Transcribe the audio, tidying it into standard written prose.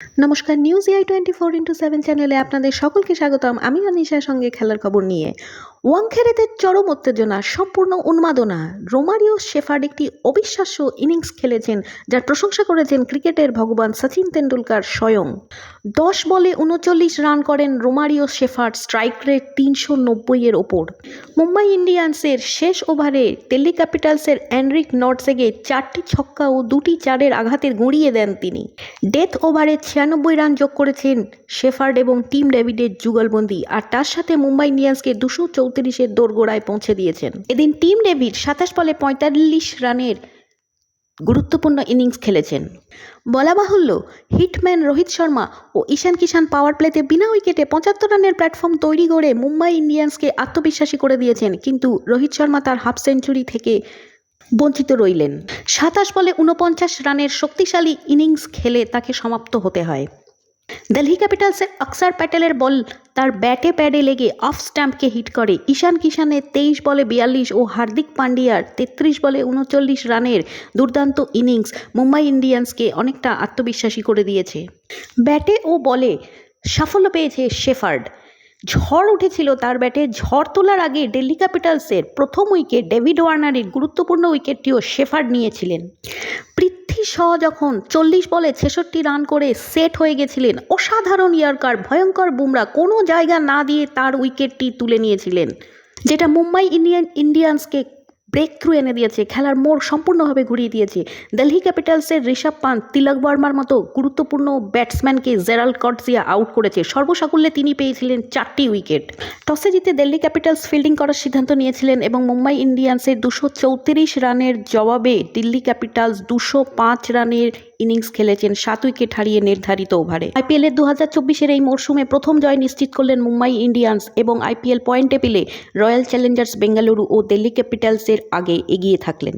নমস্কার, news AI24x7 চ্যানেলে আপনাদের সকলকে স্বাগতম। আমি অনিশার সঙ্গে খেলার খবর নিয়ে। ওয়াংখেড়েতে চরম উত্তেজনা, সম্পূর্ণ উন্মাদনা। রোমারিও শেফার্ড একটি অবিশ্বাস্য ইনিংস খেলেছেন, যার প্রশংসা করেছেন ক্রিকেটের ভগবান সচিন তেন্ডুলকর স্বয়ং। 10 বলে 39 রান করেন রোমারিও শেফার্ড, স্ট্রাইক রেট 390-এর ওপর। মুম্বাই ইন্ডিয়ান্সের শেষ ওভারে দিল্লি ক্যাপিটালসের এনরিক নর্টজেগে 4টি ছক্কা ও 2টি চারের আঘাতে গুঁড়িয়ে দেন তিনি। ডেথ ওভারে 96 রান যোগ করেছেন শেফার্ড এবং টিম ডেভিডের যুগলবন্দি, আর তার সাথে মুম্বাই ইন্ডিয়ান্সকে 234-এর দোরগোড়ায় পৌঁছে দিয়েছেন। এদিন টিম ডেভিড 27 বলে 45 রানের গুরুত্বপূর্ণ ইনিংস খেলেছেন। বলা বাহুল্য, হিটম্যান রোহিত শর্মা ও ঈশান কিষান পাওয়ার প্লেতে বিনা উইকেটে 75 রানের প্ল্যাটফর্ম তৈরি করে মুম্বাই ইন্ডিয়ান্সকে আত্মবিশ্বাসী করে দিয়েছেন, কিন্তু রোহিত শর্মা তার হাফ সেঞ্চুরি থেকে বঞ্চিত রইলেন। 27 বলে 49 রানের শক্তিশালী ইনিংস খেলে তাকে সমাপ্ত হতে হয়। দিল্লি ক্যাপিটালসের অক্ষর প্যাটেলের বল তার ব্যাটে প্যাডে লেগে অফ স্ট্যাম্পকে হিট করে। ঈশান কিষানের 23 বলে 42 ও হার্দিক পান্ডিয়ার 33 বলে 39 রানের দুর্দান্ত ইনিংস মুম্বাই ইন্ডিয়ান্সকে অনেকটা আত্মবিশ্বাসী করে দিয়েছে। ব্যাটে ও বলে সাফল্য পেয়েছে শেফার্ড। ঝড় উঠেছিল তার ব্যাটে। ঝড় তোলার আগে দিল্লি ক্যাপিটালসের প্রথম উইকেট ডেভিড ওয়ার্নারের গুরুত্বপূর্ণ উইকেটটিও শেফার্ড নিয়েছিলেন। পৃথ্বী শ যখন 40 বলে 66 রান করে সেট হয়ে গেছিলেন, অসাধারণ ইয়র্কার ভয়ঙ্কর বুমরা কোনো জায়গা না দিয়ে তার উইকেটটি তুলে নিয়েছিলেন, যেটা মুম্বাই ইন্ডিয়ান্সকে ব্রেক থ্রু এনে দিয়েছে, খেলার মোড় সম্পূর্ণভাবে ঘুরিয়ে দিয়েছে। দিল্লি ক্যাপিটালসের ঋষভ পান্ত, তিলক বর্মার মতো গুরুত্বপূর্ণ ব্যাটসম্যানকে জেরাল্ড কটজিয়া আউট করেছে। সর্বসাকুল্যে তিনি পেয়েছিলেন 4টি উইকেট। টসে জিতে দিল্লি ক্যাপিটালস ফিল্ডিং করার সিদ্ধান্ত নিয়েছিলেন এবং মুম্বাই ইন্ডিয়ান্সের 234 রানের জবাবে দিল্লি ক্যাপিটালস 205 রানের ইনিংস খেলেছেন 7 উইকেট হারিয়ে নির্ধারিত ওভারে। আইপিএলের 2024-এর এই মরশুমে প্রথম জয় নিশ্চিত করলেন মুম্বাই ইন্ডিয়ান্স এবং আইপিএল পয়েন্ট টেবিলে রয়্যাল চ্যালেঞ্জার্স বেঙ্গালুরু ও দিল্লি ক্যাপিটালসের আগে এগিয়ে থাকলেন।